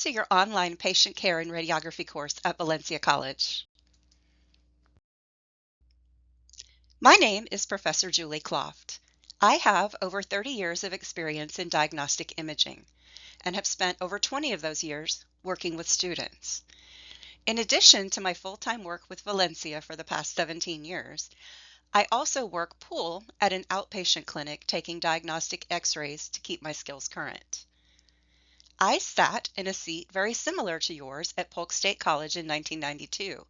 to your online patient care and radiography course at Valencia College. My name is Professor Julie Kloft. I have over 30 years of experience in diagnostic imaging and have spent over 20 of those years working with students. In addition to my full-time work with Valencia for the past 17 years, I also work pool at an outpatient clinic taking diagnostic x-rays to keep my skills current. I sat in a seat very similar to yours at Polk State College in 1992,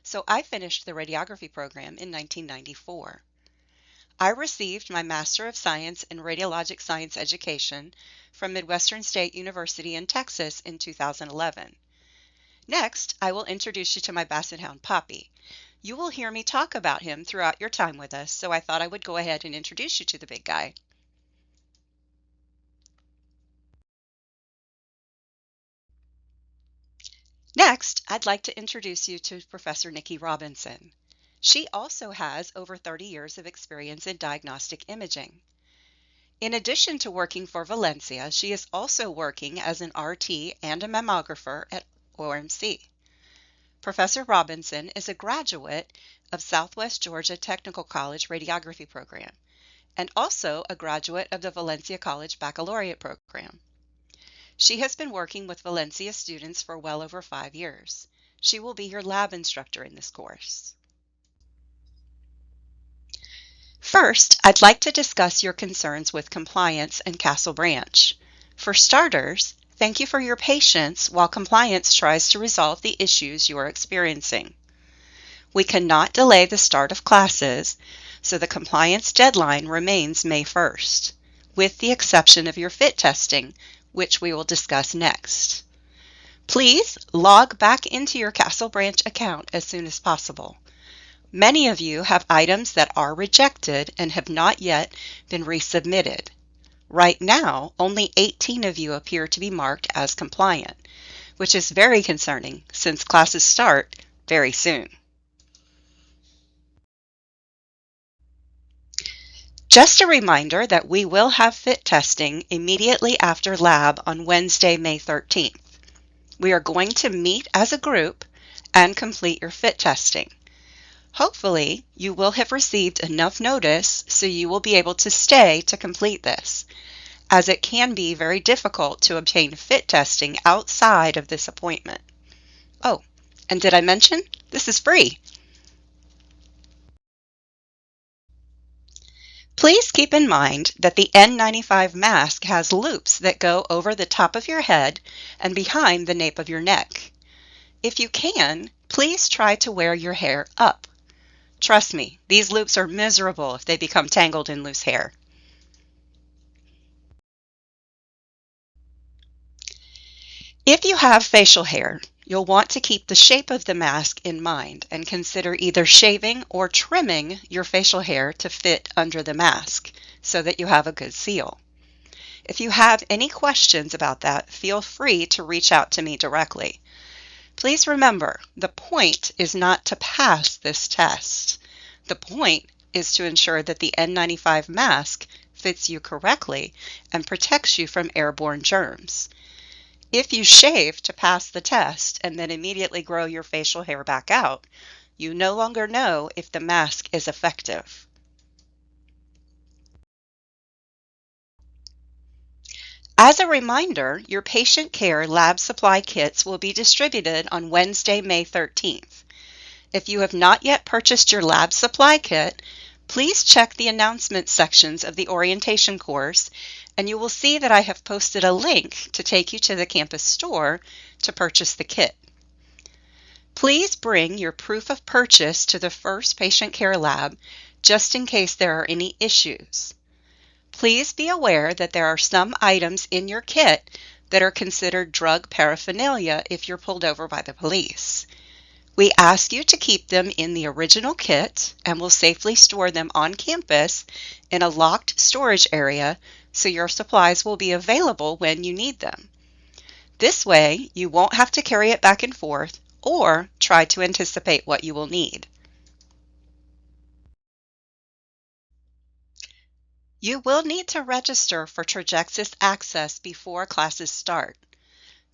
so I finished the radiography program in 1994. I received my Master of Science in Radiologic Science Education from Midwestern State University in Texas in 2011. Next, I will introduce you to my Basset Hound, Poppy. You will hear me talk about him throughout your time with us, so I thought I would go ahead and introduce you to the big guy. Next, I'd like to introduce you to Professor Nikki Robinson. She also has over 30 years of experience in diagnostic imaging. In addition to working for Valencia, she is also working as an RT and a mammographer at OMC. Professor Robinson is a graduate of Southwest Georgia Technical College Radiography Program and also a graduate of the Valencia College Baccalaureate Program. She has been working with Valencia students for well over 5 years. She will be your lab instructor in this course. First, I'd like to discuss your concerns with compliance and Castle Branch. For starters, thank you for your patience while compliance tries to resolve the issues you are experiencing. We cannot delay the start of classes, so the compliance deadline remains May 1st, with the exception of your fit testing, which we will discuss next. Please log back into your Castle Branch account as soon as possible. Many of you have items that are rejected and have not yet been resubmitted. Right now, only 18 of you appear to be marked as compliant, which is very concerning since classes start very soon. Just a reminder that we will have fit testing immediately after lab on Wednesday, May 13th. We are going to meet as a group and complete your fit testing. Hopefully, you will have received enough notice so you will be able to stay to complete this, as it can be very difficult to obtain fit testing outside of this appointment. Oh, and did I mention this is free? Please keep in mind that the N95 mask has loops that go over the top of your head and behind the nape of your neck. If you can, please try to wear your hair up. Trust me, these loops are miserable if they become tangled in loose hair. If you have facial hair, you'll want to keep the shape of the mask in mind and consider either shaving or trimming your facial hair to fit under the mask so that you have a good seal. If you have any questions about that, feel free to reach out to me directly. Please remember, the point is not to pass this test. The point is to ensure that the N95 mask fits you correctly and protects you from airborne germs. If you shave to pass the test and then immediately grow your facial hair back out, you no longer know if the mask is effective. As a reminder, your patient care lab supply kits will be distributed on Wednesday, May 13th. If you have not yet purchased your lab supply kit, please check the announcement sections of the orientation course and you will see that I have posted a link to take you to the campus store to purchase the kit. Please bring your proof of purchase to the first patient care lab just in case there are any issues. Please be aware that there are some items in your kit that are considered drug paraphernalia if you're pulled over by the police. We ask you to keep them in the original kit and will safely store them on campus in a locked storage area so your supplies will be available when you need them. This way, you won't have to carry it back and forth or try to anticipate what you will need. You will need to register for Trajexis Access before classes start.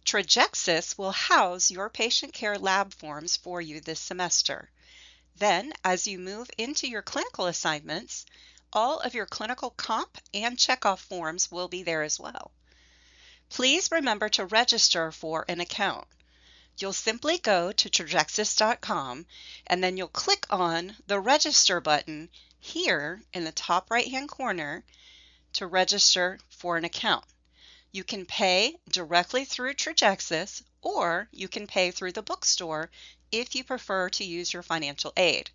Trajexis will house your patient care lab forms for you this semester. Then, as you move into your clinical assignments, all of your clinical comp and checkoff forms will be there as well. Please remember to register for an account. You'll simply go to trajexis.com and then you'll click on the register button here in the top right-hand corner to register for an account. You can pay directly through Trajexis or you can pay through the bookstore if you prefer to use your financial aid.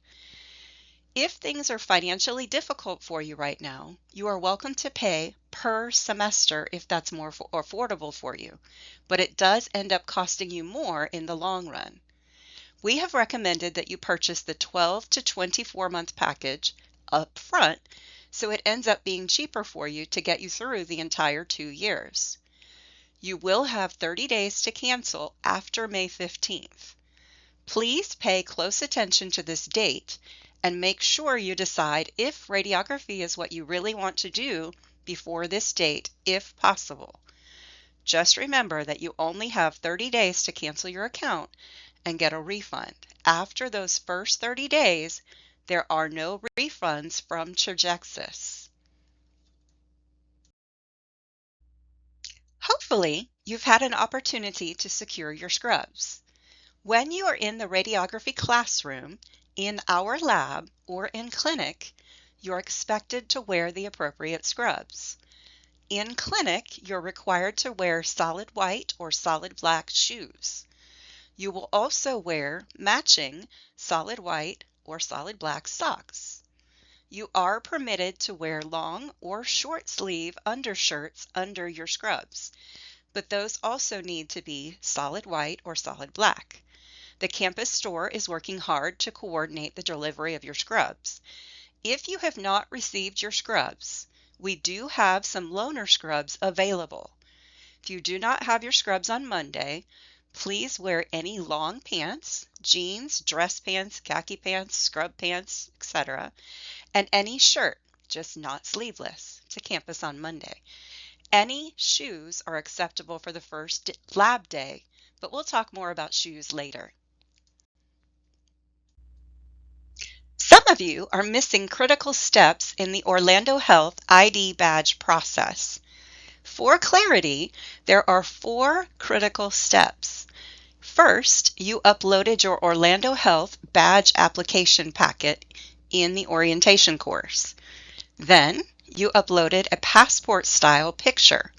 If things are financially difficult for you right now, you are welcome to pay per semester if that's more affordable for you, but it does end up costing you more in the long run. We have recommended that you purchase the 12 to 24 month package up front, so it ends up being cheaper for you to get you through the entire 2 years. You will have 30 days to cancel after May 15th. Please pay close attention to this date and make sure you decide if radiography is what you really want to do before this date, if possible. Just remember that you only have 30 days to cancel your account and get a refund. After those first 30 days, there are no refunds from Trajexis. Hopefully, you've had an opportunity to secure your scrubs. When you are in the radiography classroom, in our lab, or in clinic, you're expected to wear the appropriate scrubs. In clinic, you're required to wear solid white or solid black shoes. You will also wear matching solid white or solid black socks. You are permitted to wear long or short sleeve undershirts under your scrubs, but those also need to be solid white or solid black. The campus store is working hard to coordinate the delivery of your scrubs. If you have not received your scrubs, we do have some loaner scrubs available. If you do not have your scrubs on Monday, please wear any long pants, jeans, dress pants, khaki pants, scrub pants, etc., and any shirt, just not sleeveless, to campus on Monday. Any shoes are acceptable for the first lab day, but we'll talk more about shoes later. Some of you are missing critical steps in the Orlando Health ID badge process. For clarity, there are 4 critical steps. First, you uploaded your Orlando Health badge application packet in the orientation course. Then, you uploaded a passport-style picture.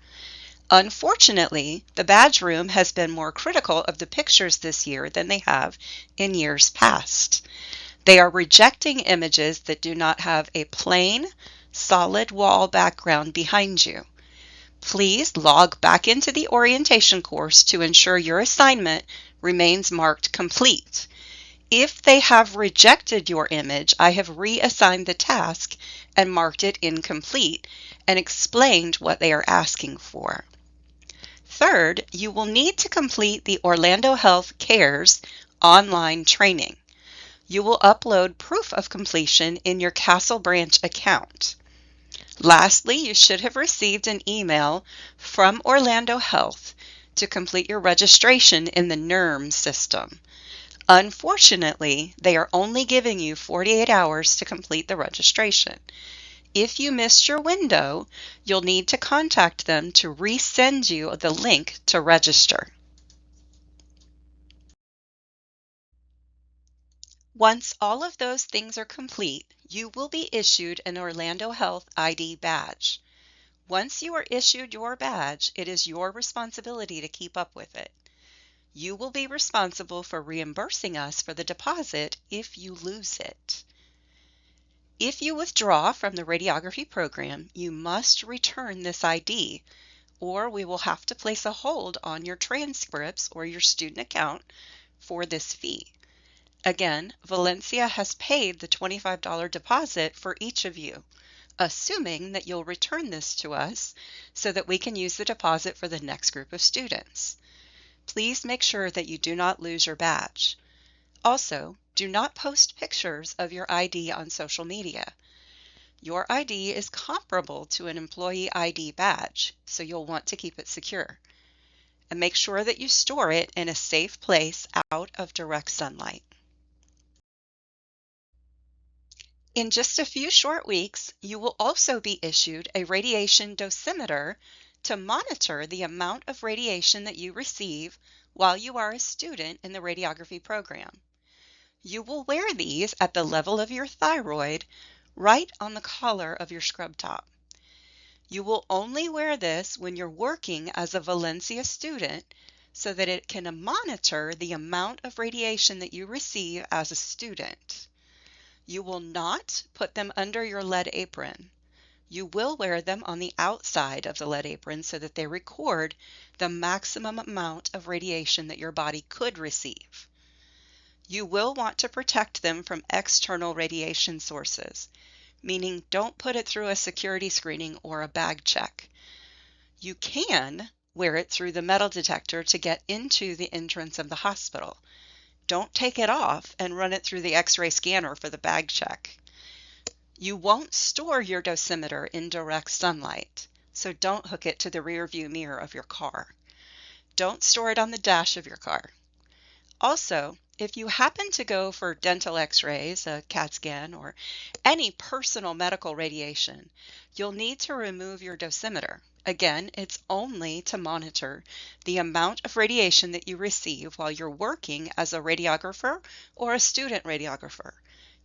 Unfortunately, the badge room has been more critical of the pictures this year than they have in years past. They are rejecting images that do not have a plain, solid wall background behind you. Please log back into the orientation course to ensure your assignment remains marked complete. If they have rejected your image, I have reassigned the task and marked it incomplete and explained what they are asking for. Third, you will need to complete the Orlando Health Cares online training. You will upload proof of completion in your Castle Branch account. Lastly, you should have received an email from Orlando Health to complete your registration in the NERM system. Unfortunately, they are only giving you 48 hours to complete the registration. If you missed your window, you'll need to contact them to resend you the link to register. Once all of those things are complete, you will be issued an Orlando Health ID badge. Once you are issued your badge, it is your responsibility to keep up with it. You will be responsible for reimbursing us for the deposit if you lose it. If you withdraw from the radiography program, you must return this ID, or we will have to place a hold on your transcripts or your student account for this fee. Again, Valencia has paid the $25 deposit for each of you, assuming that you'll return this to us so that we can use the deposit for the next group of students. Please make sure that you do not lose your badge. Also, do not post pictures of your ID on social media. Your ID is comparable to an employee ID badge, so you'll want to keep it secure. and make sure that you store it in a safe place out of direct sunlight. In just a few short weeks, you will also be issued a radiation dosimeter to monitor the amount of radiation that you receive while you are a student in the radiography program. You will wear these at the level of your thyroid, right on the collar of your scrub top. You will only wear this when you're working as a Valencia student so that it can monitor the amount of radiation that you receive as a student. You will not put them under your lead apron. You will wear them on the outside of the lead apron so that they record the maximum amount of radiation that your body could receive. You will want to protect them from external radiation sources, meaning don't put it through a security screening or a bag check. You can wear it through the metal detector to get into the entrance of the hospital. Don't take it off and run it through the X-ray scanner for the bag check. You won't store your dosimeter in direct sunlight, so don't hook it to the rear view mirror of your car. Don't store it on the dash of your car. Also, if you happen to go for dental x-rays, a CAT scan, or any personal medical radiation, you'll need to remove your dosimeter. Again, it's only to monitor the amount of radiation that you receive while you're working as a radiographer or a student radiographer,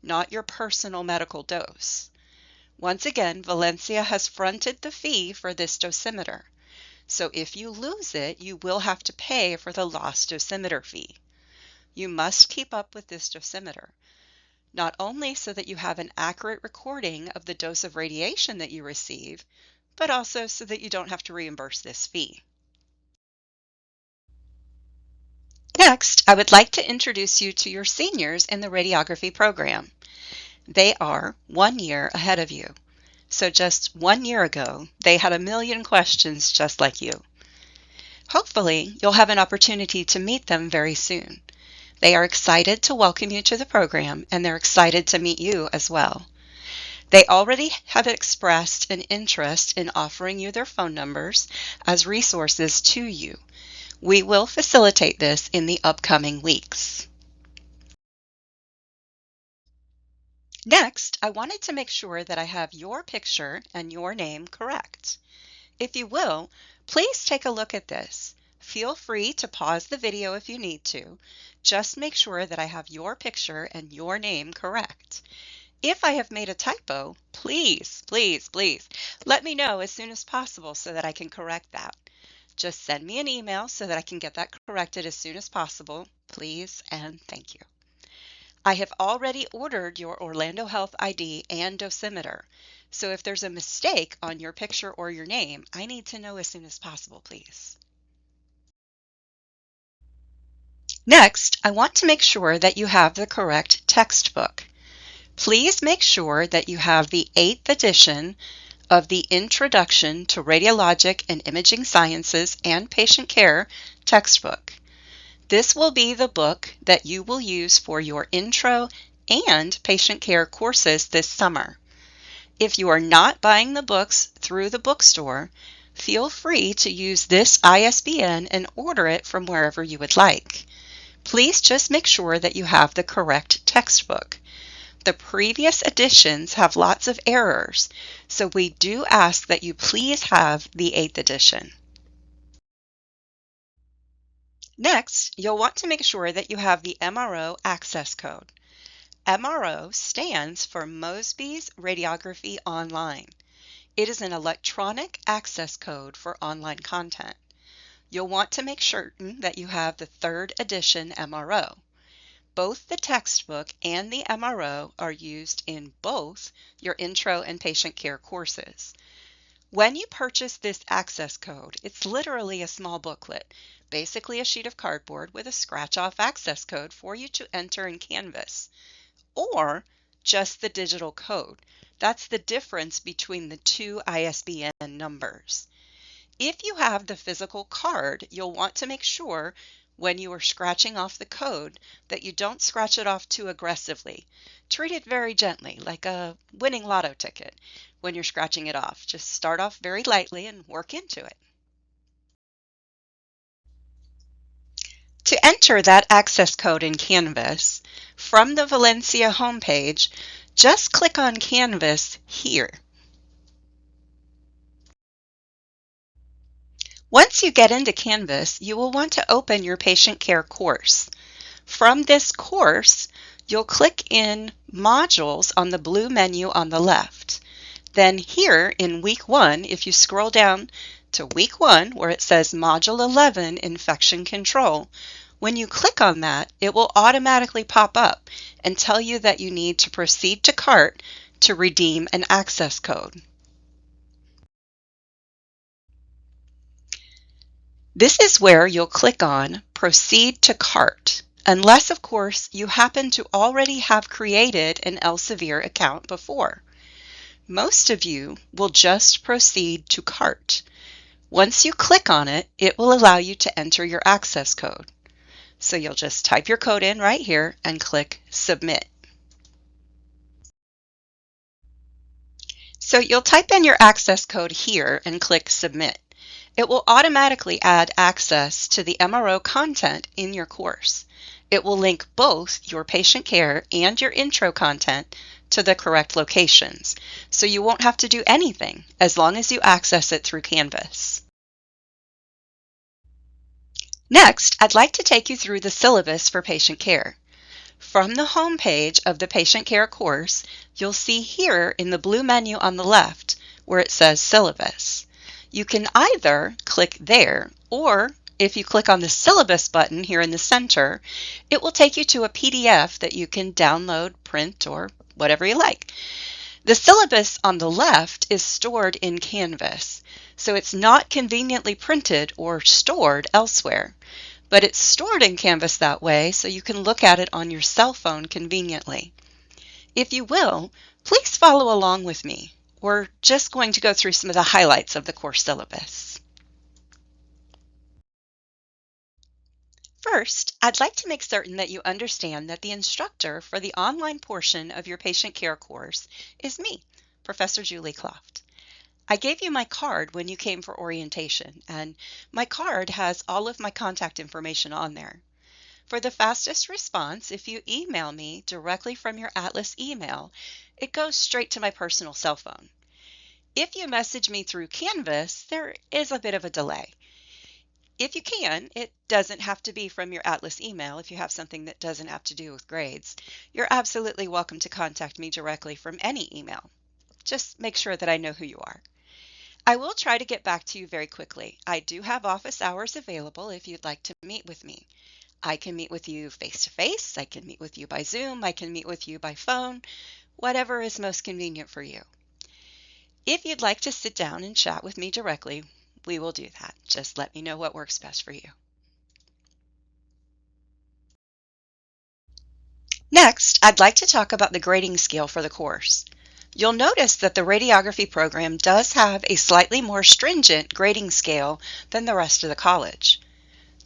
not your personal medical dose. Once again, Valencia has fronted the fee for this dosimeter. So if you lose it, you will have to pay for the lost dosimeter fee. You must keep up with this dosimeter, not only so that you have an accurate recording of the dose of radiation that you receive, but also so that you don't have to reimburse this fee. Next, I would like to introduce you to your seniors in the radiography program. They are 1 year ahead of you. So just 1 year ago, they had a million questions just like you. Hopefully, you'll have an opportunity to meet them very soon. They are excited to welcome you to the program, and they're excited to meet you as well. They already have expressed an interest in offering you their phone numbers as resources to you. We will facilitate this in the upcoming weeks. Next, I wanted to make sure that I have your picture and your name correct. If you will, please take a look at this. Feel free to pause the video if you need to. Just make sure that I have your picture and your name correct. If I have made a typo, please, please, please let me know as soon as possible so that I can correct that. Just send me an email so that I can get that corrected as soon as possible. Please and thank you. I have already ordered your Orlando Health ID and dosimeter. So if there's a mistake on your picture or your name, I need to know as soon as possible, please. Next, I want to make sure that you have the correct textbook. Please make sure that you have the 8th edition of the Introduction to Radiologic and Imaging Sciences and Patient Care textbook. This will be the book that you will use for your intro and patient care courses this summer. If you are not buying the books through the bookstore, feel free to use this ISBN and order it from wherever you would like. Please just make sure that you have the correct textbook. The previous editions have lots of errors, so we do ask that you please have the 8th edition. Next, you'll want to make sure that you have the MRO access code. MRO stands for Mosby's Radiography Online. It is an electronic access code for online content. You'll want to make certain that you have the 3rd edition MRO. Both the textbook and the MRO are used in both your intro and patient care courses. When you purchase this access code, it's literally a small booklet, basically a sheet of cardboard with a scratch-off access code for you to enter in Canvas, or just the digital code. That's the difference between the two ISBN numbers. If you have the physical card, you'll want to make sure when you are scratching off the code that you don't scratch it off too aggressively. Treat it very gently, like a winning lotto ticket when you're scratching it off. Just start off very lightly and work into it. To enter that access code in Canvas, from the Valencia homepage, just click on Canvas here. Once you get into Canvas, you will want to open your patient care course. From this course, you'll click in Modules on the blue menu on the left. Then here in Week 1, if you scroll down to Week 1 where it says Module 11, Infection Control, when you click on that, it will automatically pop up and tell you that you need to proceed to cart to redeem an access code. This is where you'll click on Proceed to Cart, unless, of course, you happen to already have created an Elsevier account before. Most of you will just proceed to cart. Once you click on it, it will allow you to enter your access code. So you'll just type your code in right here and click Submit. So you'll type in your access code here and click Submit. It will automatically add access to the MRO content in your course. It will link both your patient care and your intro content to the correct locations, so you won't have to do anything as long as you access it through Canvas. Next, I'd like to take you through the syllabus for patient care. From the home page of the patient care course, you'll see here in the blue menu on the left where it says Syllabus. You can either click there, or if you click on the syllabus button here in the center, it will take you to a PDF that you can download, print, or whatever you like. The syllabus on the left is stored in Canvas, so it's not conveniently printed or stored elsewhere, but it's stored in Canvas that way so you can look at it on your cell phone conveniently. If you will, please follow along with me. We're just going to go through some of the highlights of the course syllabus. First, I'd like to make certain that you understand that the instructor for the online portion of your patient care course is me, Professor Julie Kloft. I gave you my card when you came for orientation, and my card has all of my contact information on there. For the fastest response, if you email me directly from your Atlas email, it goes straight to my personal cell phone. If you message me through Canvas, there is a bit of a delay. If you can, it doesn't have to be from your Atlas email if you have something that doesn't have to do with grades. You're absolutely welcome to contact me directly from any email. Just make sure that I know who you are. I will try to get back to you very quickly. I do have office hours available if you'd like to meet with me. I can meet with you face-to-face, I can meet with you by Zoom, I can meet with you by phone, whatever is most convenient for you. If you'd like to sit down and chat with me directly, we will do that. Just let me know what works best for you. Next, I'd like to talk about the grading scale for the course. You'll notice that the radiography program does have a slightly more stringent grading scale than the rest of the college.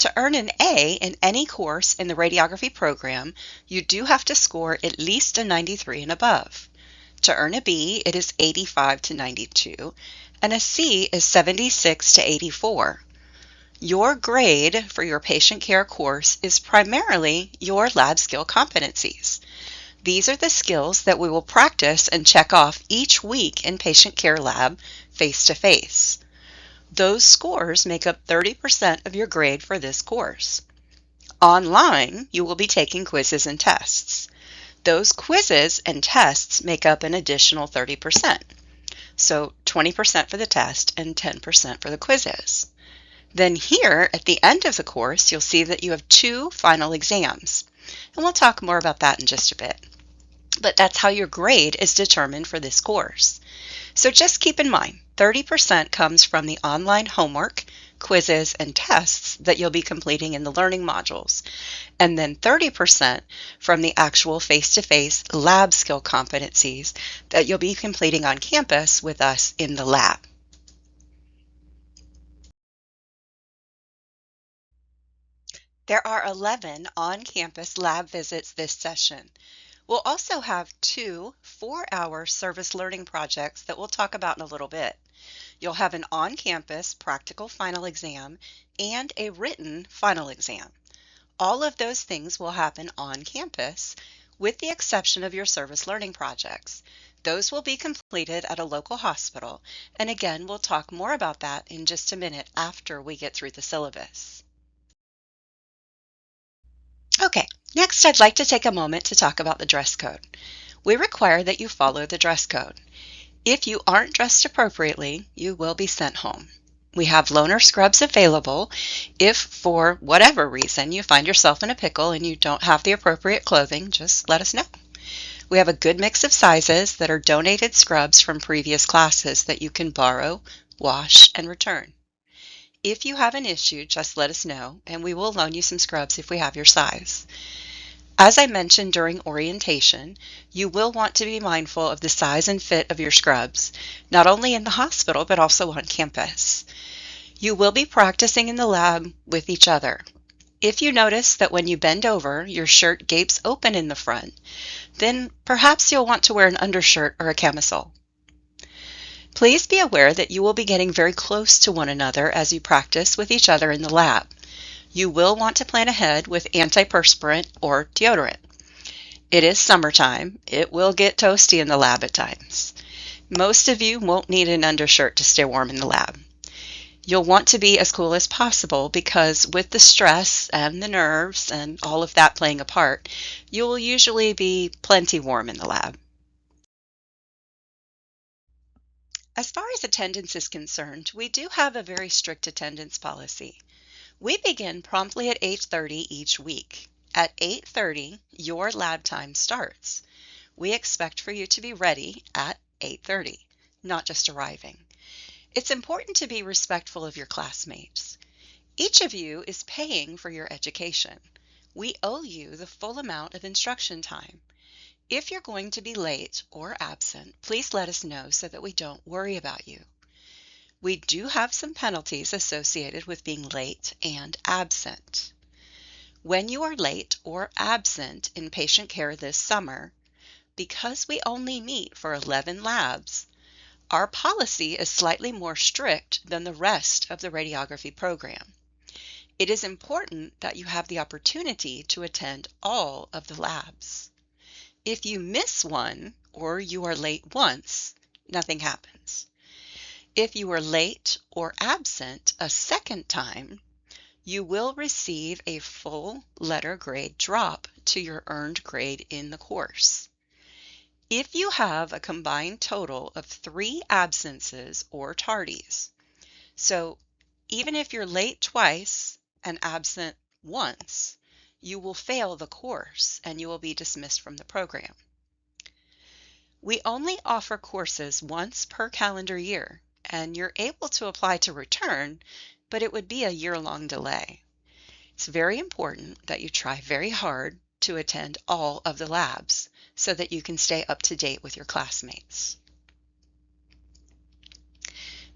To earn an A in any course in the radiography program, you do have to score at least a 93 and above. To earn a B, it is 85 to 92, and a C is 76 to 84. Your grade for your patient care course is primarily your lab skill competencies. These are the skills that we will practice and check off each week in patient care lab face-to-face. Those scores make up 30% of your grade for this course. Online, you will be taking quizzes and tests. Those quizzes and tests make up an additional 30%. So 20% for the test and 10% for the quizzes. Then here at the end of the course, you'll see that you have 2 final exams. And we'll talk more about that in just a bit. But that's how your grade is determined for this course. So just keep in mind, 30% comes from the online homework, quizzes, and tests that you'll be completing in the learning modules, and then 30% from the actual face-to-face lab skill competencies that you'll be completing on campus with us in the lab. There are 11 on-campus lab visits this session. We'll also have 2 4-hour service learning projects that we'll talk about in a little bit. You'll have an on-campus practical final exam and a written final exam. All of those things will happen on campus, with the exception of your service learning projects. Those will be completed at a local hospital, and again, we'll talk more about that in just a minute after we get through the syllabus. Okay, next I'd like to take a moment to talk about the dress code. We require that you follow the dress code. If you aren't dressed appropriately, you will be sent home. We have loaner scrubs available if, for whatever reason, you find yourself in a pickle and you don't have the appropriate clothing, just let us know. We have a good mix of sizes that are donated scrubs from previous classes that you can borrow, wash, and return. If you have an issue, just let us know, and we will loan you some scrubs if we have your size. As I mentioned during orientation, you will want to be mindful of the size and fit of your scrubs, not only in the hospital but also on campus. You will be practicing in the lab with each other. If you notice that when you bend over, your shirt gapes open in the front, then perhaps you'll want to wear an undershirt or a camisole. Please be aware that you will be getting very close to one another as you practice with each other in the lab. You will want to plan ahead with antiperspirant or deodorant. It is summertime. It will get toasty in the lab at times. Most of you won't need an undershirt to stay warm in the lab. You'll want to be as cool as possible because with the stress and the nerves and all of that playing a part, you will usually be plenty warm in the lab. As far as attendance is concerned, we do have a very strict attendance policy. We begin promptly at 8:30 each week. At 8:30, your lab time starts. We expect for you to be ready at 8:30, not just arriving. It's important to be respectful of your classmates. Each of you is paying for your education. We owe you the full amount of instruction time. If you're going to be late or absent, please let us know so that we don't worry about you. We do have some penalties associated with being late and absent. When you are late or absent in patient care this summer, because we only meet for 11 labs, our policy is slightly more strict than the rest of the radiography program. It is important that you have the opportunity to attend all of the labs. If you miss one or you are late once, nothing happens. If you are late or absent a second time, you will receive a full letter grade drop to your earned grade in the course. If you have a combined total of 3 absences or tardies, so even if you're late twice and absent once, you will fail the course and you will be dismissed from the program. We only offer courses once per calendar year, and you're able to apply to return, but it would be a year-long delay. It's very important that you try very hard to attend all of the labs so that you can stay up to date with your classmates.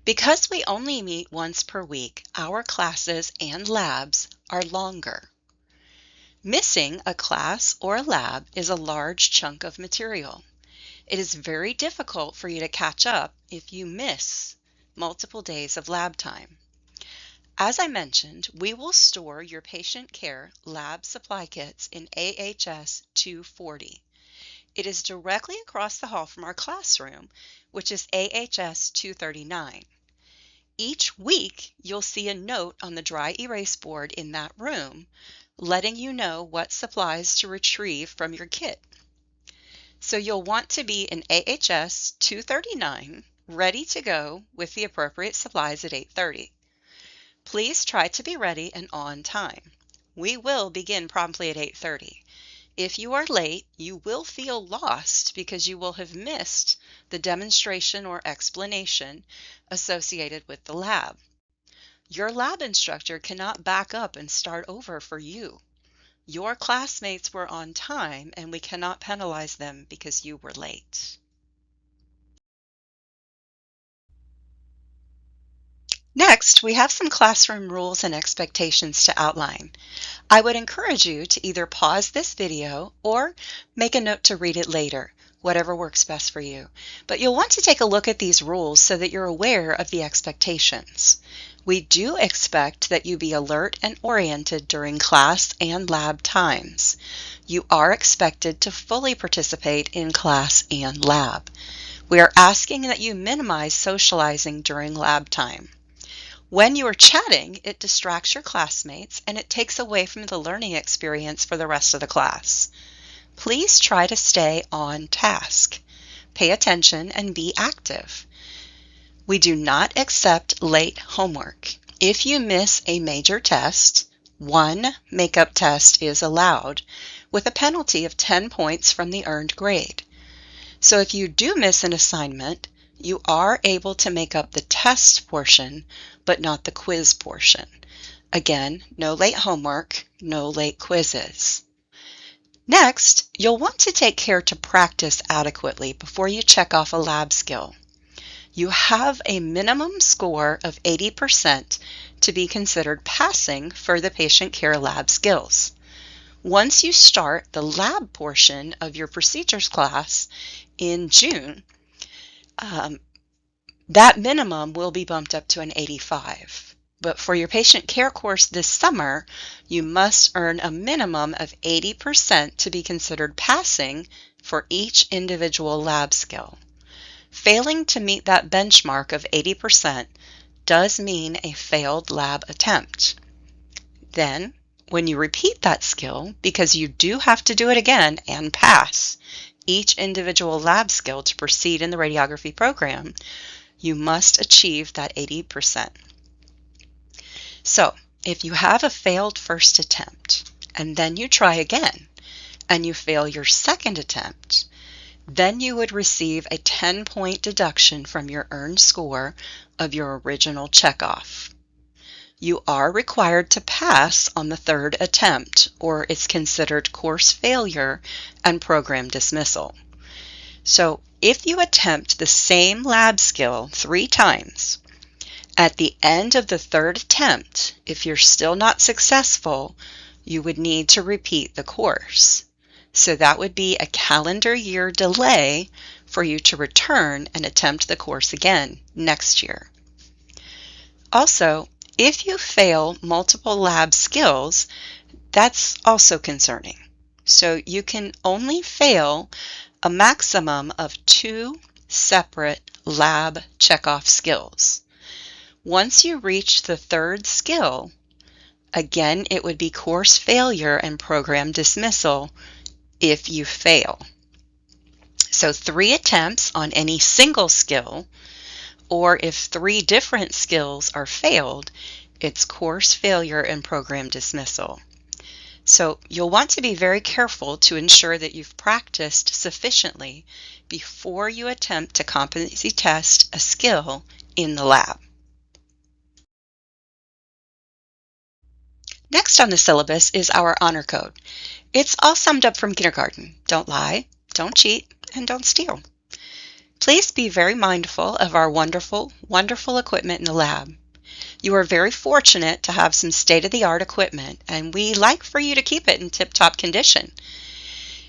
Because we only meet once per week, our classes and labs are longer. Missing a class or a lab is a large chunk of material. It is very difficult for you to catch up if you miss multiple days of lab time. As I mentioned, we will store your patient care lab supply kits in AHS 240. It is directly across the hall from our classroom, which is AHS 239. Each week, you'll see a note on the dry erase board in that room letting you know what supplies to retrieve from your kit. So you'll want to be in AHS 239, ready to go with the appropriate supplies at 8:30. Please try to be ready and on time. We will begin promptly at 8:30. If you are late, you will feel lost because you will have missed the demonstration or explanation associated with the lab. Your lab instructor cannot back up and start over for you. Your classmates were on time and we cannot penalize them because you were late. Next, we have some classroom rules and expectations to outline. I would encourage you to either pause this video or make a note to read it later, whatever works best for you. But you'll want to take a look at these rules so that you're aware of the expectations. We do expect that you be alert and oriented during class and lab times. You are expected to fully participate in class and lab. We are asking that you minimize socializing during lab time. When you are chatting, it distracts your classmates and it takes away from the learning experience for the rest of the class. Please try to stay on task. Pay attention and be active. We do not accept late homework. If you miss a major test, one makeup test is allowed, with a penalty of 10 points from the earned grade. So if you do miss an assignment, you are able to make up the test portion, but not the quiz portion. Again, no late homework, no late quizzes. Next, you'll want to take care to practice adequately before you check off a lab skill. You have a minimum score of 80% to be considered passing for the patient care lab skills. Once you start the lab portion of your procedures class in June, that minimum will be bumped up to an 85. But for your patient care course this summer, you must earn a minimum of 80% to be considered passing for each individual lab skill. Failing to meet that benchmark of 80% does mean a failed lab attempt. Then, when you repeat that skill, because you do have to do it again and pass each individual lab skill to proceed in the radiography program, you must achieve that 80%. So, if you have a failed first attempt, and then you try again, and you fail your second attempt, then you would receive a 10-point deduction from your earned score of your original checkoff. You are required to pass on the third attempt, or it's considered course failure and program dismissal. So if you attempt the same lab skill 3 times, at the end of the third attempt, if you're still not successful, you would need to repeat the course. So that would be a calendar year delay for you to return and attempt the course again next year. Also, if you fail multiple lab skills, that's also concerning. So you can only fail a maximum of 2 separate lab checkoff skills. Once you reach the third skill, again, it would be course failure and program dismissal if you fail. So 3 attempts on any single skill, or if 3 different skills are failed, it's course failure and program dismissal. So you'll want to be very careful to ensure that you've practiced sufficiently before you attempt to competency test a skill in the lab. Next on the syllabus is our honor code. It's all summed up from kindergarten. Don't lie, don't cheat, and don't steal. Please be very mindful of our wonderful, wonderful equipment in the lab. You are very fortunate to have some state-of-the-art equipment, and we like for you to keep it in tip-top condition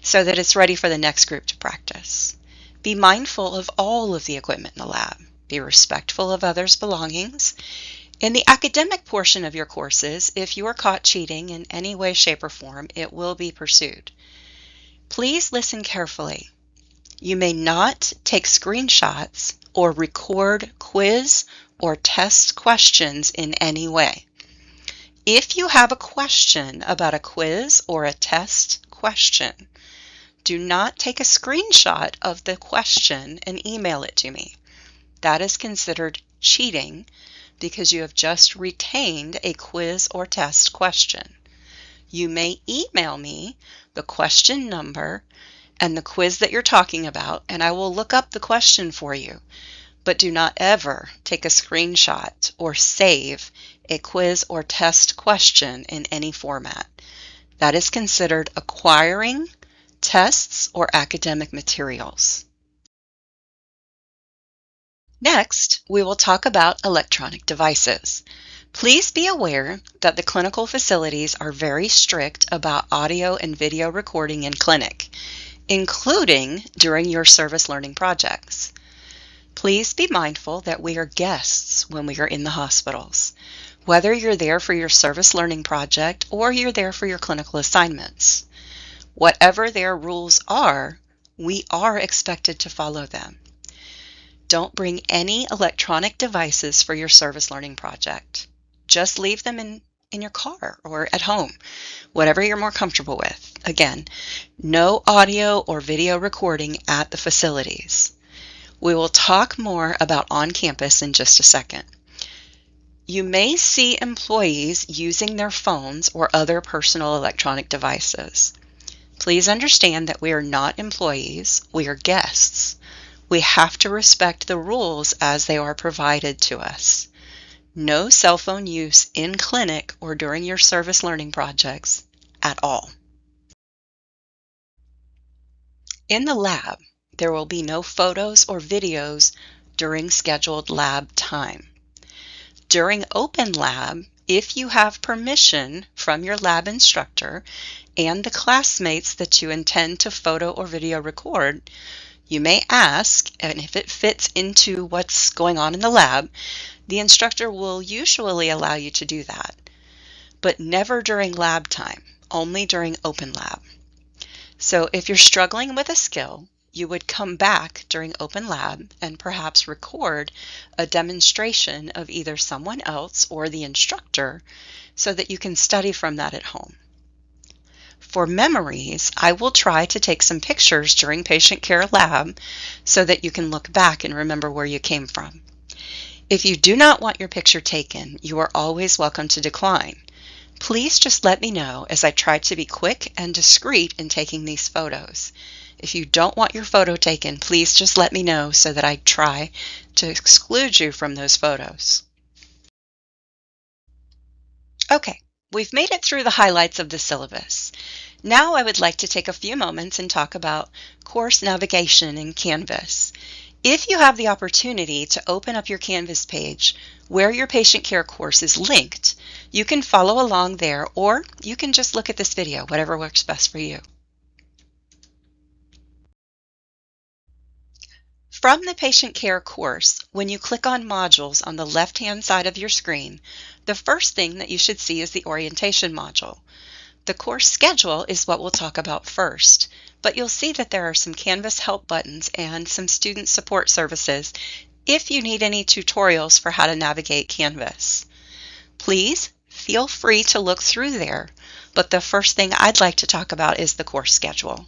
so that it's ready for the next group to practice. Be mindful of all of the equipment in the lab. Be respectful of others' belongings. In the academic portion of your courses, if you are caught cheating in any way, shape, or form, it will be pursued. Please listen carefully. You may not take screenshots or record quiz or test questions in any way. If you have a question about a quiz or a test question, do not take a screenshot of the question and email it to me. That is considered cheating because you have just retained a quiz or test question. You may email me the question number and the quiz that you're talking about, and I will look up the question for you. But do not ever take a screenshot or save a quiz or test question in any format. That is considered acquiring tests or academic materials. Next, we will talk about electronic devices. Please be aware that the clinical facilities are very strict about audio and video recording in clinic, including during your service learning projects. Please be mindful that we are guests when we are in the hospitals, whether you're there for your service learning project or you're there for your clinical assignments. Whatever their rules are, we are expected to follow them. Don't bring any electronic devices for your service learning project. Just leave them in your car or at home, whatever you're more comfortable with. Again, no audio or video recording at the facilities. We will talk more about on campus in just a second. You may see employees using their phones or other personal electronic devices. Please understand that we are not employees, we are guests. We have to respect the rules as they are provided to us. No cell phone use in clinic or during your service learning projects at all. In the lab, there will be no photos or videos during scheduled lab time. During open lab, if you have permission from your lab instructor and the classmates that you intend to photo or video record, you may ask, and if it fits into what's going on in the lab, the instructor will usually allow you to do that. But never during lab time, only during open lab. So if you're struggling with a skill, you would come back during open lab and perhaps record a demonstration of either someone else or the instructor so that you can study from that at home. For memories, I will try to take some pictures during patient care lab so that you can look back and remember where you came from. If you do not want your picture taken, you are always welcome to decline. Please just let me know as I try to be quick and discreet in taking these photos. If you don't want your photo taken, please just let me know so that I try to exclude you from those photos. Okay, we've made it through the highlights of the syllabus. Now I would like to take a few moments and talk about course navigation in Canvas. If you have the opportunity to open up your Canvas page where your patient care course is linked, you can follow along there, or you can just look at this video, whatever works best for you. From the patient care course, when you click on modules on the left-hand side of your screen, the first thing that you should see is the orientation module. The course schedule is what we'll talk about first, but you'll see that there are some Canvas help buttons and some student support services if you need any tutorials for how to navigate Canvas. Please feel free to look through there, but the first thing I'd like to talk about is the course schedule.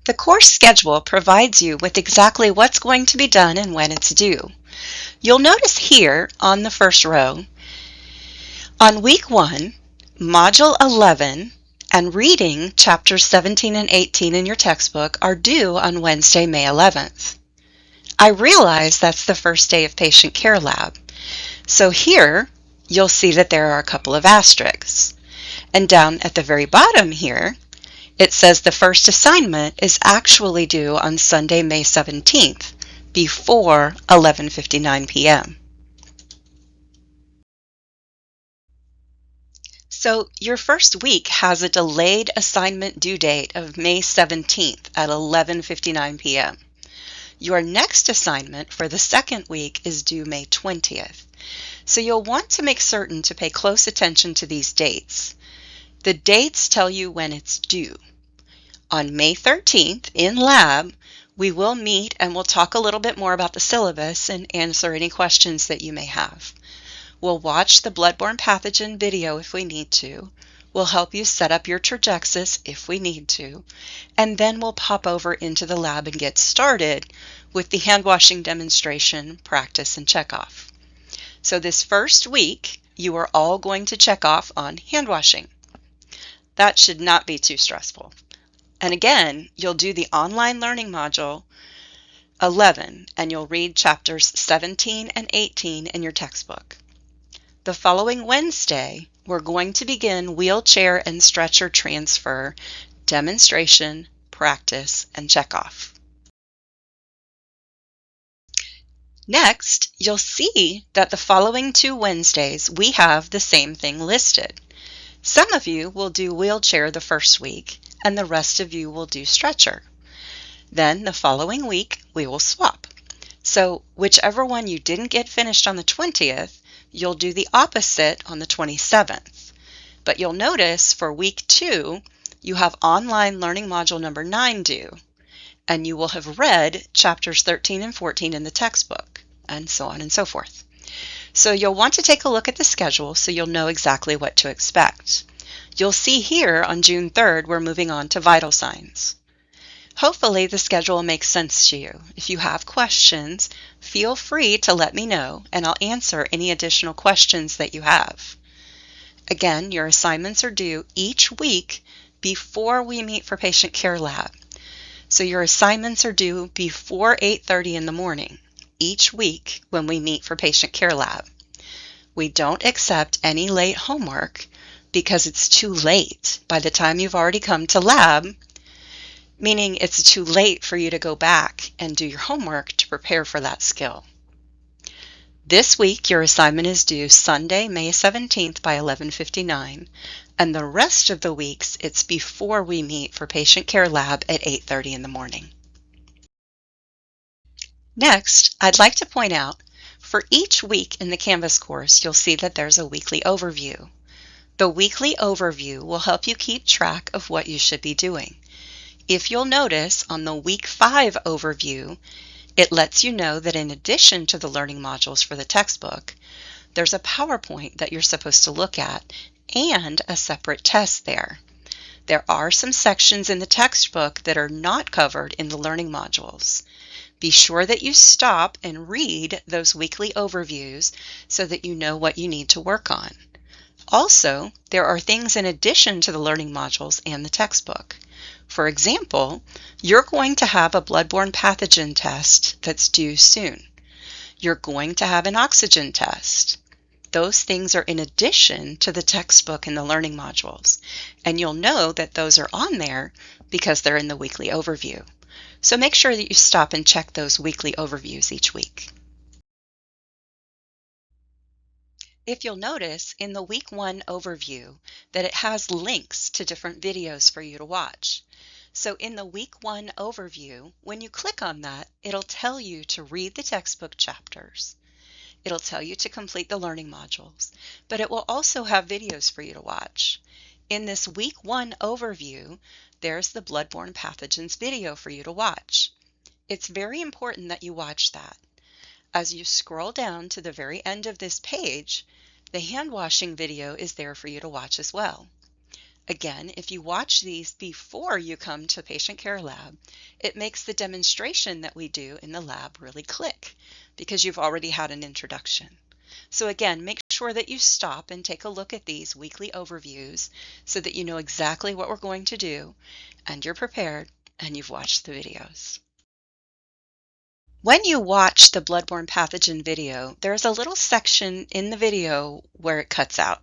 The course schedule provides you with exactly what's going to be done and when it's due. You'll notice here on the first row, on week 1, module 11 and reading chapters 17 and 18 in your textbook are due on Wednesday, May 11th. I realize that's the first day of patient care lab. So here you'll see that there are a couple of asterisks. And down at the very bottom here, it says the first assignment is actually due on Sunday, May 17th, before 11:59 p.m. So your first week has a delayed assignment due date of May 17th at 11:59 p.m. Your next assignment for the second week is due May 20th. So you'll want to make certain to pay close attention to these dates. The dates tell you when it's due. On May 13th, in lab, we will meet and we'll talk a little bit more about the syllabus and answer any questions that you may have. We'll watch the bloodborne pathogen video if we need to. We'll help you set up your trajexis if we need to. And then we'll pop over into the lab and get started with the hand washing demonstration, practice, and check off. So this first week, you are all going to check off on hand washing. That should not be too stressful. And again, you'll do the online learning module 11, and you'll read chapters 17 and 18 in your textbook. The following Wednesday, we're going to begin wheelchair and stretcher transfer, demonstration, practice, and checkoff. Next, you'll see that the following 2 Wednesdays, we have the same thing listed. Some of you will do wheelchair the first week, and the rest of you will do stretcher. Then the following week, we will swap. So whichever one you didn't get finished on the 20th, you'll do the opposite on the 27th. But you'll notice for week 2, you have online learning module number 9 due, and you will have read chapters 13 and 14 in the textbook, and so on and so forth. So you'll want to take a look at the schedule so you'll know exactly what to expect. You'll see here on June 3rd, we're moving on to vital signs. Hopefully the schedule makes sense to you. If you have questions, feel free to let me know and I'll answer any additional questions that you have. Again, your assignments are due each week before we meet for patient care lab. So your assignments are due before 8:30 in the morning each week when we meet for patient care lab. We don't accept any late homework because it's too late by the time you've already come to lab, meaning it's too late for you to go back and do your homework to prepare for that skill. This week, your assignment is due Sunday, May 17th by 11:59, and the rest of the weeks, it's before we meet for patient care lab at 8:30 in the morning. Next, I'd like to point out, for each week in the Canvas course, you'll see that there's a weekly overview. The weekly overview will help you keep track of what you should be doing. If you'll notice on the Week 5 overview, it lets you know that in addition to the learning modules for the textbook, there's a PowerPoint that you're supposed to look at and a separate test there. There are some sections in the textbook that are not covered in the learning modules. Be sure that you stop and read those weekly overviews so that you know what you need to work on. Also, there are things in addition to the learning modules and the textbook. For example, you're going to have a bloodborne pathogen test that's due soon. You're going to have an oxygen test. Those things are in addition to the textbook and the learning modules, and you'll know that those are on there because they're in the weekly overview. So make sure that you stop and check those weekly overviews each week. If you'll notice in the Week 1 overview that it has links to different videos for you to watch. So in the Week 1 overview, when you click on that, it'll tell you to read the textbook chapters. It'll tell you to complete the learning modules, but it will also have videos for you to watch. In this Week 1 overview, there's the bloodborne pathogens video for you to watch. It's very important that you watch that. As you scroll down to the very end of this page, the hand washing video is there for you to watch as well. Again, if you watch these before you come to patient care lab, it makes the demonstration that we do in the lab really click because you've already had an introduction. So again, make sure that you stop and take a look at these weekly overviews so that you know exactly what we're going to do and you're prepared and you've watched the videos. When you watch the bloodborne pathogen video, there's a little section in the video where it cuts out.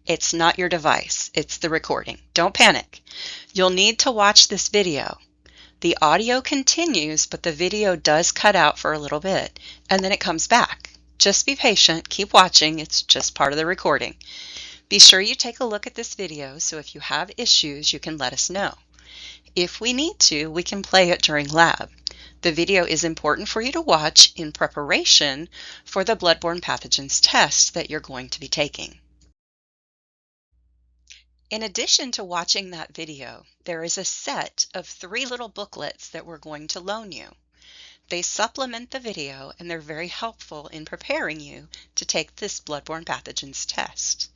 It's not your device, it's the recording. Don't panic. You'll need to watch this video. The audio continues, but the video does cut out for a little bit, and then it comes back. Just be patient, keep watching, it's just part of the recording. Be sure you take a look at this video, so if you have issues, you can let us know. If we need to, we can play it during lab. The video is important for you to watch in preparation for the bloodborne pathogens test that you're going to be taking. In addition to watching that video, there is a set of 3 little booklets that we're going to loan you. They supplement the video and they're very helpful in preparing you to take this bloodborne pathogens test.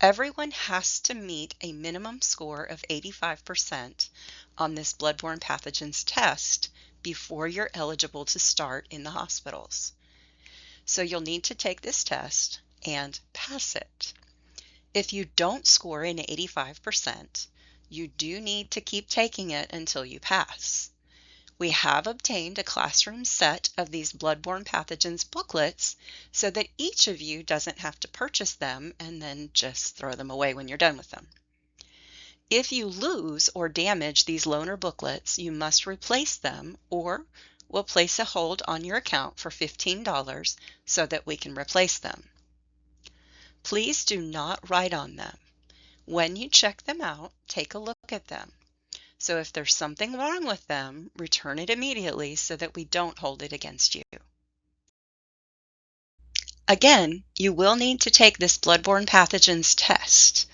Everyone has to meet a minimum score of 85% on this bloodborne pathogens test before you're eligible to start in the hospitals. So you'll need to take this test and pass it. If you don't score in 85%, you do need to keep taking it until you pass. We have obtained a classroom set of these bloodborne pathogens booklets so that each of you doesn't have to purchase them and then just throw them away when you're done with them. If you lose or damage these loaner booklets, you must replace them or we'll place a hold on your account for $15 so that we can replace them. Please do not write on them. When you check them out, take a look at them. So if there's something wrong with them, return it immediately so that we don't hold it against you. Again, you will need to take this bloodborne pathogens test.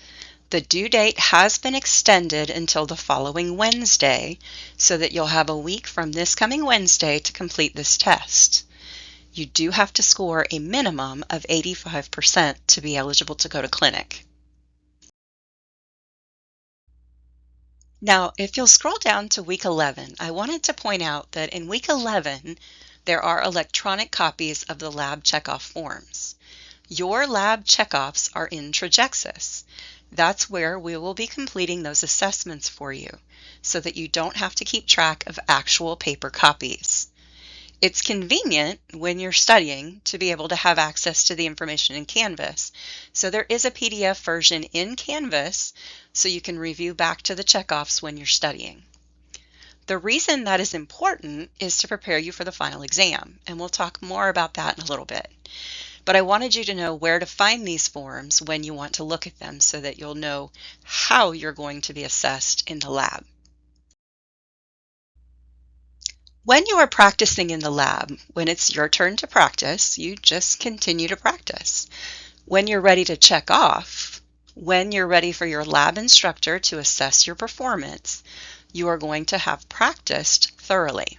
The due date has been extended until the following Wednesday, so that you'll have a week from this coming Wednesday to complete this test. You do have to score a minimum of 85% to be eligible to go to clinic. Now, if you'll scroll down to week 11, I wanted to point out that in week 11, there are electronic copies of the lab checkoff forms. Your lab checkoffs are in Trajexis. That's where we will be completing those assessments for you, so that you don't have to keep track of actual paper copies. It's convenient when you're studying to be able to have access to the information in Canvas. So there is a PDF version in Canvas so you can review back to the checkoffs when you're studying. The reason that is important is to prepare you for the final exam, and we'll talk more about that in a little bit. But I wanted you to know where to find these forms when you want to look at them so that you'll know how you're going to be assessed in the lab. When you are practicing in the lab, when it's your turn to practice, you just continue to practice. When you're ready to check off, when you're ready for your lab instructor to assess your performance, you are going to have practiced thoroughly.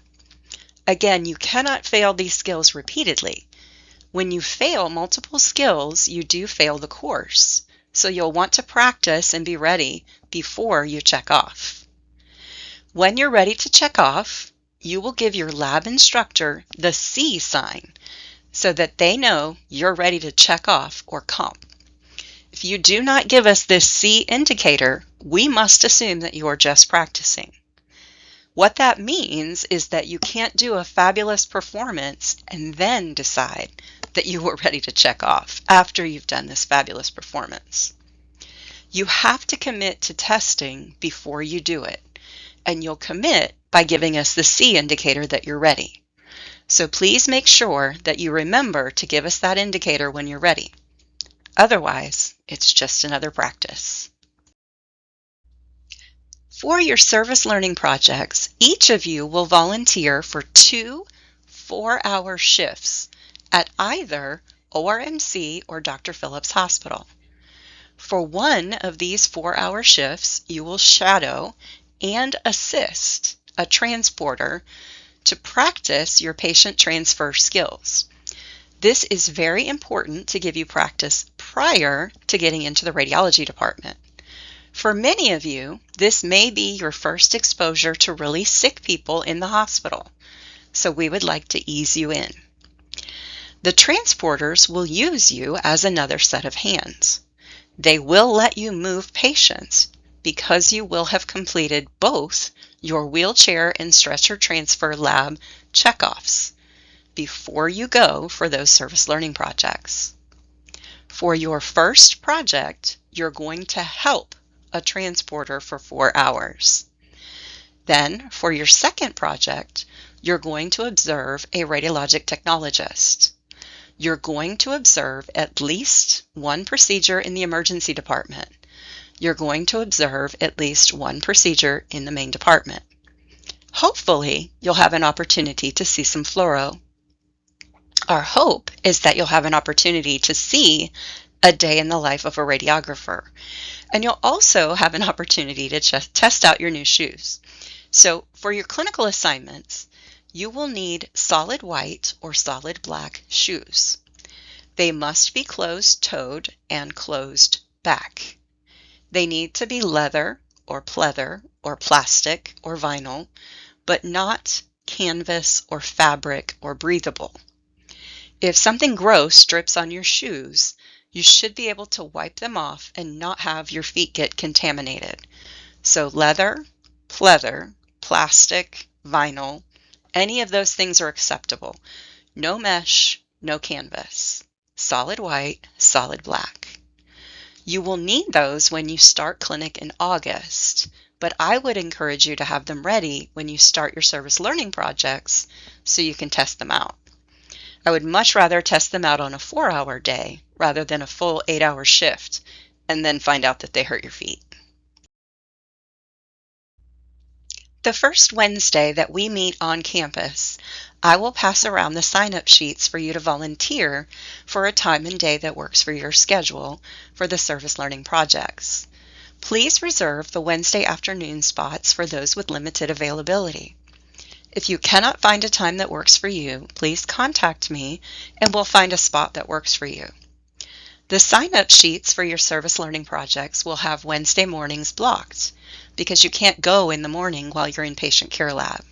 Again, you cannot fail these skills repeatedly. When you fail multiple skills, you do fail the course. So you'll want to practice and be ready before you check off. When you're ready to check off, you will give your lab instructor the C sign so that they know you're ready to check off or comp. If you do not give us this C indicator, we must assume that you are just practicing. What that means is that you can't do a fabulous performance and then decide that you were ready to check off after you've done this fabulous performance. You have to commit to testing before you do it, and you'll commit by giving us the C indicator that you're ready. So please make sure that you remember to give us that indicator when you're ready. Otherwise, it's just another practice. For your service learning projects, each of you will volunteer for 2 4-hour shifts at either ORMC or Dr. Phillips Hospital. For one of these 4-hour shifts, you will shadow and assist a transporter to practice your patient transfer skills. This is very important to give you practice prior to getting into the radiology department. For many of you, this may be your first exposure to really sick people in the hospital, so we would like to ease you in. The transporters will use you as another set of hands. They will let you move patients because you will have completed both your wheelchair and stretcher transfer lab checkoffs before you go for those service learning projects. For your first project, you're going to help a transporter for 4 hours. Then, for your second project, you're going to observe a radiologic technologist. You're going to observe at least one procedure in the emergency department. You're going to observe at least one procedure in the main department. Hopefully, you'll have an opportunity to see some fluoro. Our hope is that you'll have an opportunity to see a day in the life of a radiographer. And you'll also have an opportunity to test out your new shoes. So for your clinical assignments, you will need solid white or solid black shoes. They must be closed-toed and closed back. They need to be leather or pleather or plastic or vinyl, but not canvas or fabric or breathable. If something gross drips on your shoes, you should be able to wipe them off and not have your feet get contaminated. So leather, pleather, plastic, vinyl, any of those things are acceptable. No mesh, no canvas. Solid white, solid black. You will need those when you start clinic in August, but I would encourage you to have them ready when you start your service learning projects so you can test them out. I would much rather test them out on a 4-hour day rather than a full 8-hour shift and then find out that they hurt your feet. The first Wednesday that we meet on campus, I will pass around the sign-up sheets for you to volunteer for a time and day that works for your schedule for the service learning projects. Please reserve the Wednesday afternoon spots for those with limited availability. If you cannot find a time that works for you, please contact me and we'll find a spot that works for you. The sign-up sheets for your service learning projects will have Wednesday mornings blocked because you can't go in the morning while you're in patient care lab.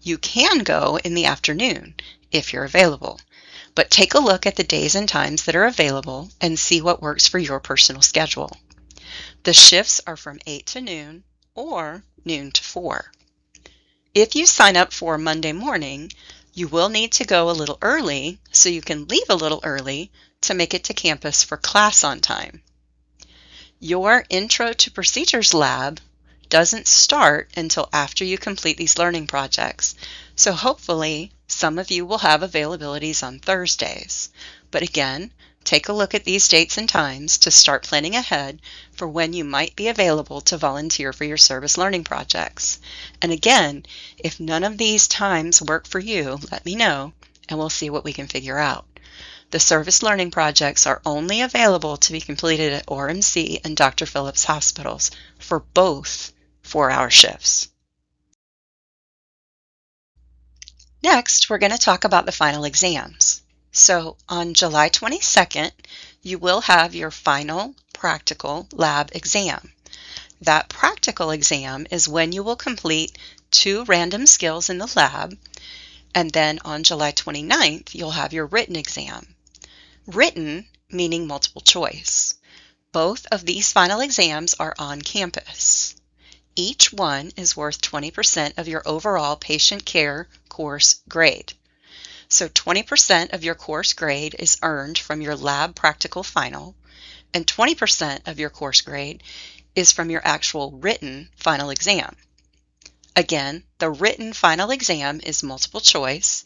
You can go in the afternoon if you're available, but take a look at the days and times that are available and see what works for your personal schedule. The shifts are from 8 to noon or noon to 4. If you sign up for Monday morning, you will need to go a little early so you can leave a little early to make it to campus for class on time. Your Intro to Procedures lab doesn't start until after you complete these learning projects, so hopefully some of you will have availabilities on Thursdays. But again, take a look at these dates and times to start planning ahead for when you might be available to volunteer for your service learning projects. And again, if none of these times work for you, let me know and we'll see what we can figure out. The service learning projects are only available to be completed at ORMC and Dr. Phillips hospitals for both 4-hour shifts. Next, we're going to talk about the final exams. So on July 22nd, you will have your final practical lab exam. That practical exam is when you will complete 2 random skills in the lab, and then on July 29th, you'll have your written exam. Written meaning multiple choice. Both of these final exams are on campus. Each one is worth 20% of your overall patient care course grade. So 20% of your course grade is earned from your lab practical final, and 20% of your course grade is from your actual written final exam. Again, the written final exam is multiple choice,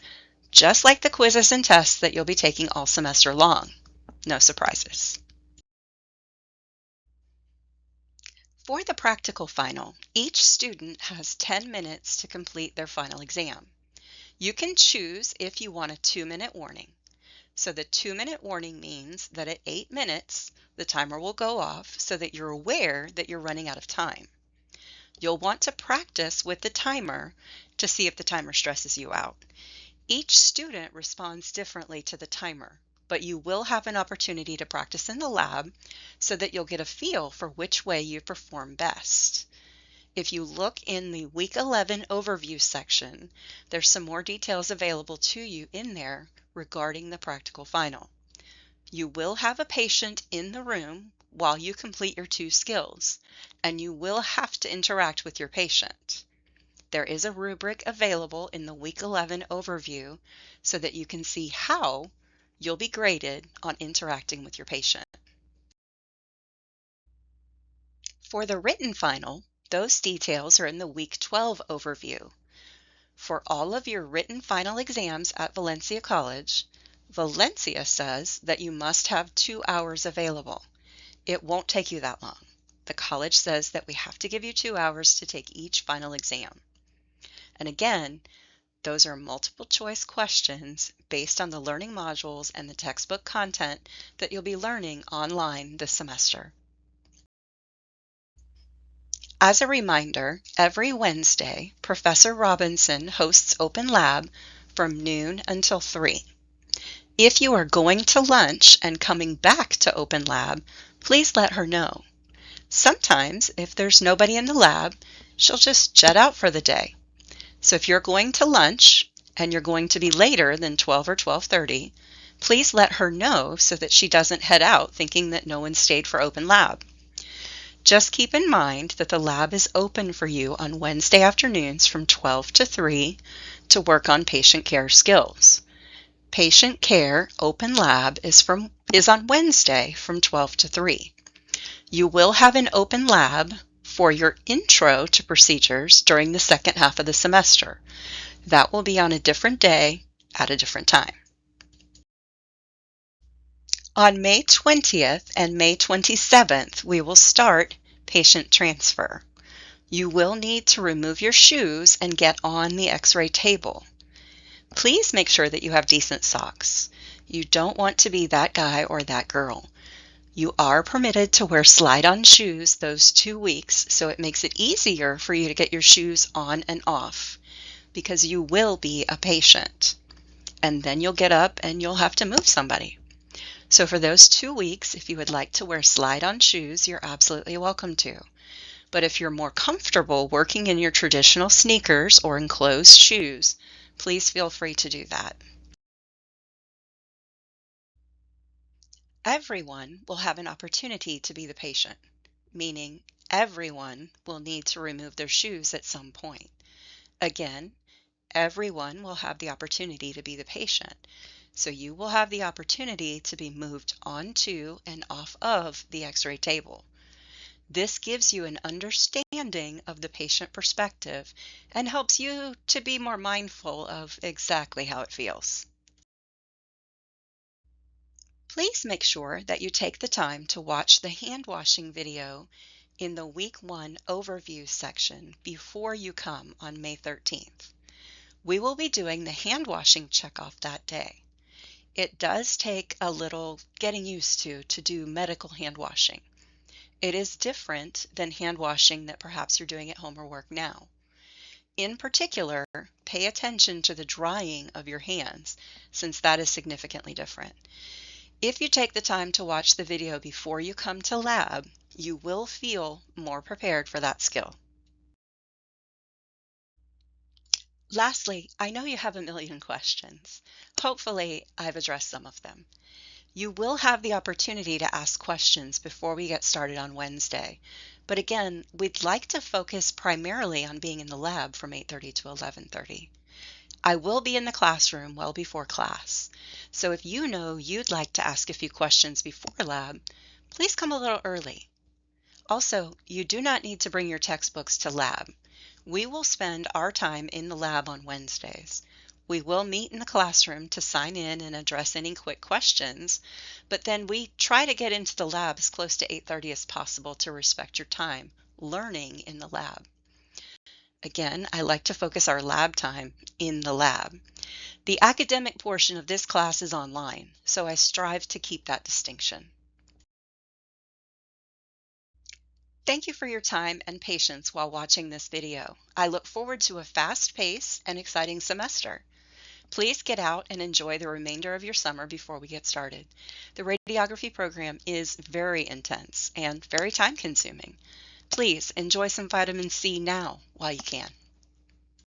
just like the quizzes and tests that you'll be taking all semester long. No surprises. For the practical final, each student has 10 minutes to complete their final exam. You can choose if you want a 2-minute warning. So the 2-minute warning means that at 8 minutes, the timer will go off so that you're aware that you're running out of time. You'll want to practice with the timer to see if the timer stresses you out. Each student responds differently to the timer, but you will have an opportunity to practice in the lab so that you'll get a feel for which way you perform best. If you look in the Week 11 overview section, there's some more details available to you in there regarding the practical final. You will have a patient in the room while you complete your 2 skills, and you will have to interact with your patient. There is a rubric available in the Week 11 overview so that you can see how you'll be graded on interacting with your patient. For the written final, those details are in the Week 12 overview. For all of your written final exams at Valencia College, Valencia says that you must have 2 hours available. It won't take you that long. The college says that we have to give you 2 hours to take each final exam. And again, those are multiple choice questions based on the learning modules and the textbook content that you'll be learning online this semester. As a reminder, every Wednesday, Professor Robinson hosts Open Lab from noon until 3. If you are going to lunch and coming back to Open Lab, please let her know. Sometimes, if there's nobody in the lab, she'll just jet out for the day. So if you're going to lunch and you're going to be later than 12 or 12:30, please let her know so that she doesn't head out thinking that no one stayed for Open Lab. Just keep in mind that the lab is open for you on Wednesday afternoons from 12 to 3 to work on patient care skills. Patient care Open Lab is on Wednesday from 12 to 3. You will have an Open Lab for your Intro to Procedures during the second half of the semester. That will be on a different day at a different time. On May 20th and May 27th, we will start patient transfer. You will need to remove your shoes and get on the X-ray table. Please make sure that you have decent socks. You don't want to be that guy or that girl. You are permitted to wear slide-on shoes those 2 weeks, so it makes it easier for you to get your shoes on and off because you will be a patient. And then you'll get up and you'll have to move somebody. So for those 2 weeks, if you would like to wear slide-on shoes, you're absolutely welcome to. But if you're more comfortable working in your traditional sneakers or enclosed shoes, please feel free to do that. Everyone will have an opportunity to be the patient, meaning everyone will need to remove their shoes at some point. Again, everyone will have the opportunity to be the patient. So you will have the opportunity to be moved onto and off of the X-ray table. This gives you an understanding of the patient perspective and helps you to be more mindful of exactly how it feels. Please make sure that you take the time to watch the hand washing video in the Week 1 overview section before you come on May 13th. We will be doing the hand washing checkoff that day. It does take a little getting used to do medical hand washing. It is different than hand washing that perhaps you're doing at home or work now. In particular, pay attention to the drying of your hands, since that is significantly different. If you take the time to watch the video before you come to lab, you will feel more prepared for that skill. Lastly, I know you have a million questions. Hopefully, I've addressed some of them. You will have the opportunity to ask questions before we get started on Wednesday. But again, we'd like to focus primarily on being in the lab from 8:30 to 11:30. I will be in the classroom well before class. So if you know you'd like to ask a few questions before lab, please come a little early. Also, you do not need to bring your textbooks to lab. We will spend our time in the lab on Wednesdays. We will meet in the classroom to sign in and address any quick questions, but then we try to get into the lab as close to 8:30 as possible to respect your time learning in the lab. Again, I like to focus our lab time in the lab. The academic portion of this class is online, so I strive to keep that distinction. Thank you for your time and patience while watching this video. I look forward to a fast-paced and exciting semester. Please get out and enjoy the remainder of your summer before we get started. The radiography program is very intense and very time-consuming. Please enjoy some vitamin C now while you can.